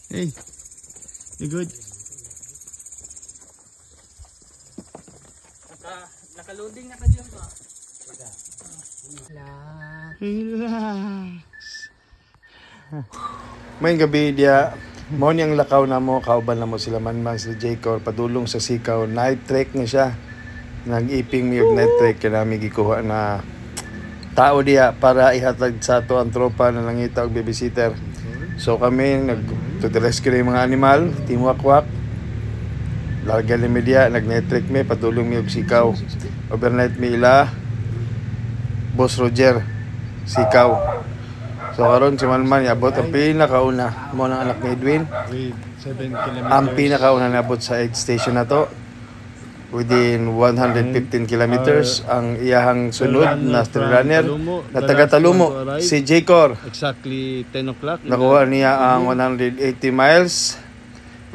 Hey, you good? Naka-loading na ka dyan ba? Relax. May gabi dia, mo niyang lakaw na mo, kauban na mo sila man si J-Cor, padulong sa sikaw, night trek niya siya. Nag-iping mi og night trek, kaya namin gikuha na tao diya para ihatag sa ato ang tropa na nangita og babysitter. So kami nag-to-rescue na yung mga animal, teamwork. Larga ni media, nag-night trek mi, padulong mi og sikaw. Overnight mi ila, Boss Roger, sikaw. So karon si Manman yabot ang pinakauna mo ng anak ni Edwin. With 7 kilometers. Ang pinakauna nabot sa aid station na to. Within 115 kilometers ang iyahang sunod na trail runner na taga Talumo, si J-Cor. Exactly 10 o'clock. Nakuha niya ang 180 miles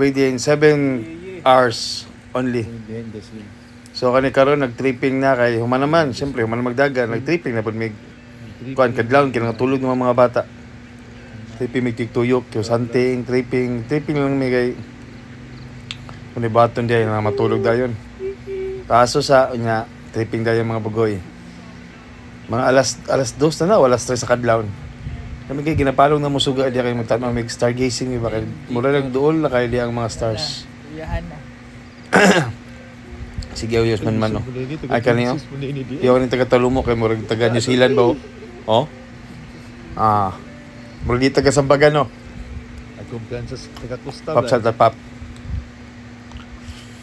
within 7 hours only. So kani karon nag-tripping na kay human naman, siyempre human magdagan, nag-tripping na pud mig kuan kadlawon kinang tulog ng mga bata. Tripping mig tigtuyok, santing, tripping lang may kay kun baton diay na matulog dayon. Kaso sa nya tripping dayon mga bugoy. Mga alas 2 na wala stress sa kadlawon. Kami kay ginapalong na musuga diya kay magtanong mig stargazing mi ba kay mura nagduol na kay di ang mga stars. Iyahan na. Sige uyos man no. Ay kaniyo. Yo ni taga Talumo kay murag taga New Zealand ba? Oh. Murag di taga Sambagan no. Nagkumpiyansa sa taga Costa. Pop sa pop.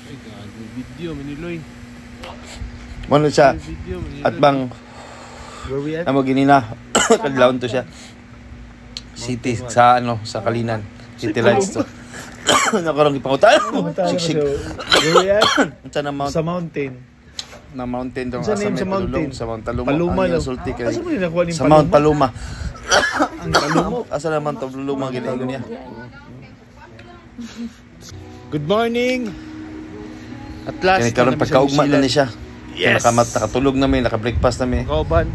Ay gago video maniloy. Mo siya. At bang Where we at? amo ginina kadlawon to siya. City sa sa Kalinan. City Lights to. Nakarong ipangutan. Siksik. Where we at? Sa mountain. Na mountain dong sa name sa mountain? Sa Mount Paluma. Paluma lang. Sulti kay. Asa mo nakuha ni Sa Mount Paluma. Ang Paluma. Asa naman to Paluma ginago niya. Good morning. At last. Kaya karon pagkaugma na ni siya. Yes. Nakatulog na mi, naka-breakfast na mi. Kauban.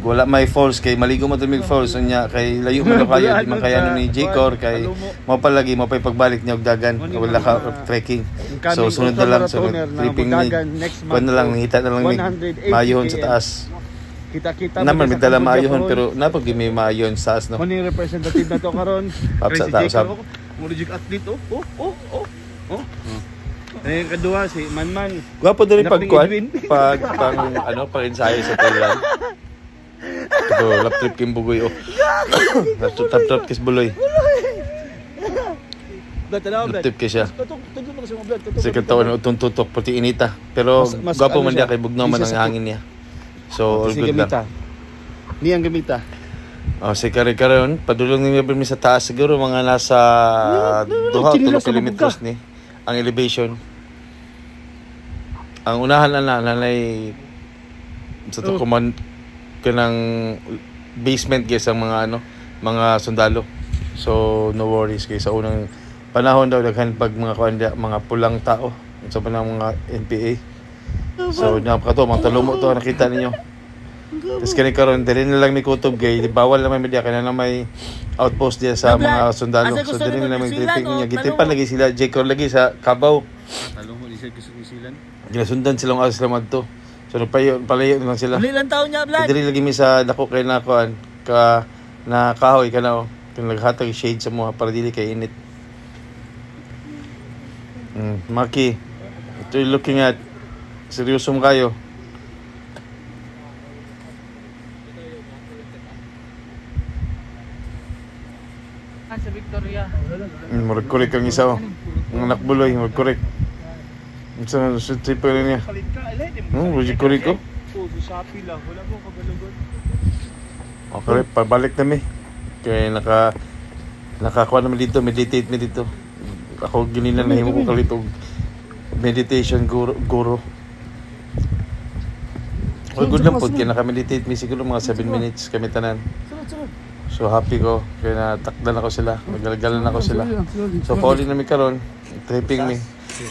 Wala may falls kay maligo mo tumig falls unya kay layo mo kayo di man kaya ni J-Cor kay mo palagi mo pay pagbalik niya og dagan wala ka trekking. So sunod na lang sunod tripping ni. Kuan na lang ngita na lang ni mayon sa taas. Kita-kita naman may dala mayon pero napag may mayon sa taas no. Kung representative na to karon. Papsa ta usab. Mo reject athlete oh. Eh kadua si Manman. Gwapo diri pag pang ensayo sa tulan. Ito lap trip kim bugoy oh. Tap kis buloy. Lap trip kis siya. Kasi katawan tutok pati inita. Pero gwapo man dia kay bugnaw man ang hangin niya. So all good lang. Ni ang gamita. Oh, si karon padulong ni mi sa taas siguro mga nasa 2 kilometers ni ang elevation. Ang unahan na nanay sa to command kanang basement guys ang mga sundalo. So no worries kay sa unang panahon daw daghan pag mga pulang tao sa panahon mga NPA. So napakato mga Talumo to nakita ninyo. Tapos kani karon dili na lang mi kutob kay bawal naman media kana na may outpost diya sa mga sundalo. So dili na may tripping niya gitipan lagi sila J-Cor lagi sa Kabaw. Talumo di siya gusto silan. Ginasundan silang aslam adto. So palayo lang sila. Ilang taon niya vlog? Dili lagi mi sa dako kay na kuan na kahoy kana kung naghatag shade sa mo para dili kay init. Maki. Ito looking at seryoso mo kayo. Sa Victoria. Murag-correct ang isa oh. Ang anak buloy, murag-correct. Sa trip pa rin niya. Murag-correct ko. Shopee lang, wala ko kagalagon. Okay, pabalik na mi. Kaya nakakuha naman dito, meditate mi dito. Ako ginina na himo ko kalito meditation guru. Okay, good lang po. Kaya naka-meditate mi siguro mga 7 minutes kami tanan. So happy ko. Kaya natakdan ako sila. Nagalagalan ako sila. So pauli na mi karon. Tripping mi.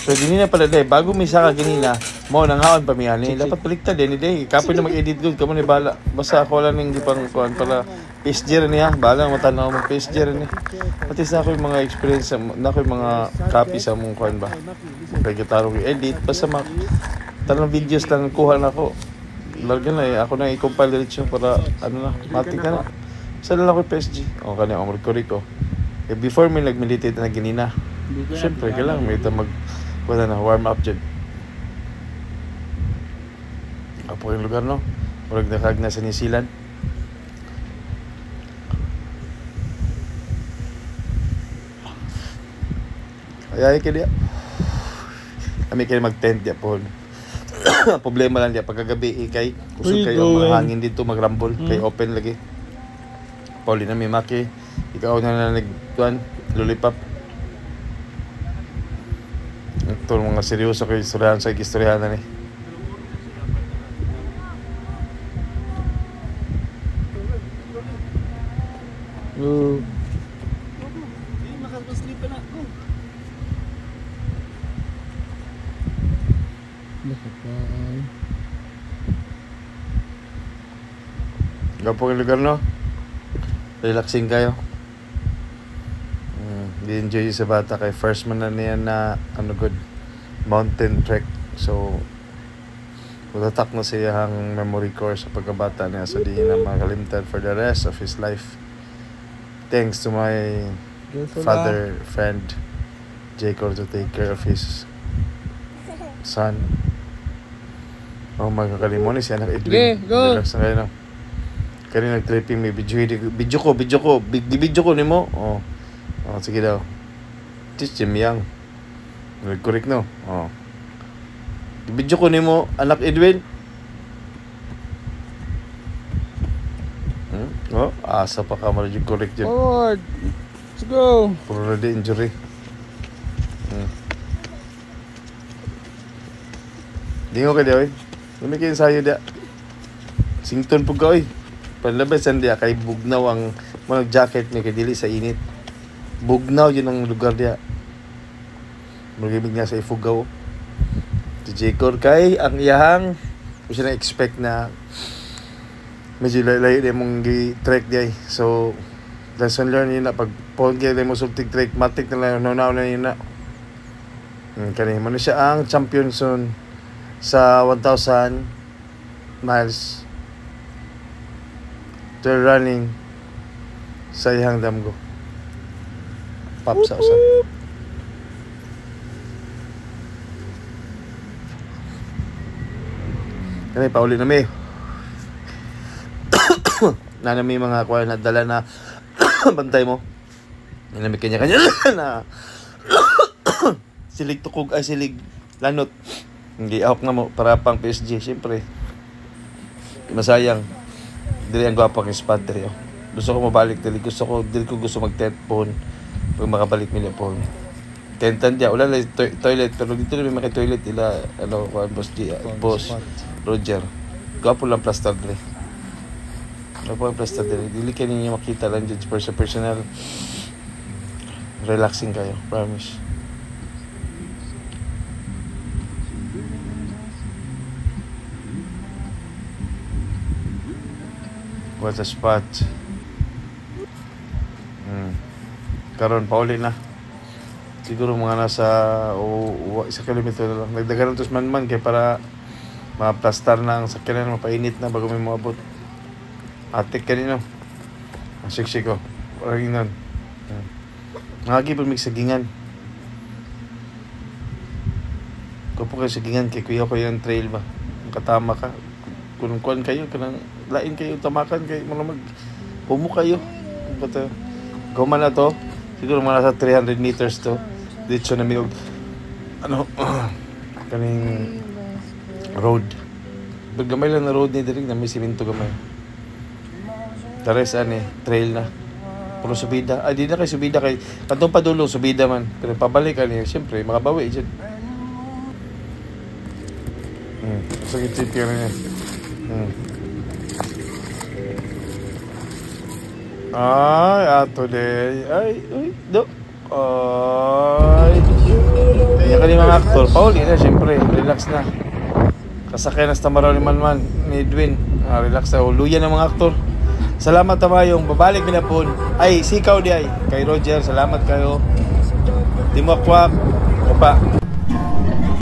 So ginina pala day. Bago mi sa kaginina, mo nang haon pa mi ani. Dapat baliktad din day. Kapoy na mag-edit good. Kamo ni bala. Basta ako lang ning gipang kuan para PSG rin niya. Bahala mo tanaw mo PSG rin niya. At least na ako yung mga experience, na ako yung mga copy sa mong kuhan ba. Kaya gitaro ko edit. Basta tanong videos lang kuha na ako. Larga na ako na i-compile diretso para ano na, matik na na. Saan lang ako yung PSG? O kanya, Rico. Before may nag-meditate na ginina. Siyempre, kailangan may ito wala na, warm up dyan. Apo yung lugar, no? Murag nakag na sa New Zealand. Kaya ka diya. Kami kayo mag-tent diya po. Problema lang diya. Pagkagabi, kay kusog kayo, mahangin dito, magrambol. Kay open lagi. Pauli na may maki. Ikaw na nag-tuan, lulipap. Ito mga seryoso kayo istoryahan sa istoryahan na ni. Gapo yung lugar, no? Relaxing kayo. Di-enjoy sa bata kay first man na niya na good mountain trek. So matatak na siya ang memory core sa pagkabata niya. So di na makalimtan for the rest of his life. Thanks to my father, friend, Jacob, to take care of his son. Oh, magkakalimon siya anak Edwin. Relax na kayo, no? Kaya nag-tripping may video ko ni mo. Sige daw. This Jim Yang. Correct, no? Video ko ni mo anak Edwin. Asa pa ka marajig correct dyan. Forward. Let's go. Puro na di injury. Di ko ka di, oy. Lumikin sa'yo di. Sington po ka, oy. Panlabasan di, kay bugnaw ang mga jacket ni kadili sa init. Bugnaw yun ang lugar dia. Magibig nga sa Ifugao. Si Jacob kay ang iyahang kung siya na-expect na medyo layo din mong trek di. So lesson learned yun na pag pogya din mo sultig trek matik na lang naunaw na yun na. Kanina mo na siya ang champion soon sa 1,000 miles trail running sa iyang damgo. Pop sa usan. Kani pauli na may. Na may mga kuha na dala na bantay mo. Yan may kanya-kanya na silig tukog ay silig lanot. Hindi ahok na mo para pang PSG siyempre. Masayang. Dili ang gwapo ang spot diri. Gusto ko mabalik dili ko gusto mag-tent phone pag makabalik mi po. Tentan dia wala lang toilet pero dito may mga toilet ila boss Roger. Gwapo lang plaster diri. Gwapo ang plaster diri. Dili ka ninyo makita lang dyan sa personal. Relaxing kayo, promise. What a spot. Karon pauli na. Siguro mga nasa 1 kilometro na lang. Nagdagaran tos man kay para maplastar na ang sakyanan, mapainit na bago may moabot. Atik kanino. Ang siksik ko. Walang inan. Nangagi pa may sagingan. Kapo kayo sagingan kay kuya ko yung trail ba. Ang katama ka. Kunkuan kayo, kanang lain kayo, tamakan kayo, mga humo kayo. Guman na to, siguro mga nasa 300 meters to. Dito na may kaning road. Gamay lang na road ni Derek na may simento gamay. The rest trail na. Puro subida. Di na kayo subida kay katong padulong subida man. Pero pabalik siyempre makabawi dyan. Sige, tip yan niya. Ay, ato de. Ay, do. Ay. Kaya ka mga aktor. Pauli na, siyempre. Relax na. Kasakay na sa tamaraw ni Manman, ni Edwin. Relax na. Luya ng mga aktor. Salamat tamayong babalik minapon. Ay, sikaw di ay. Kay Roger, salamat kayo. Timwakwak. Opa.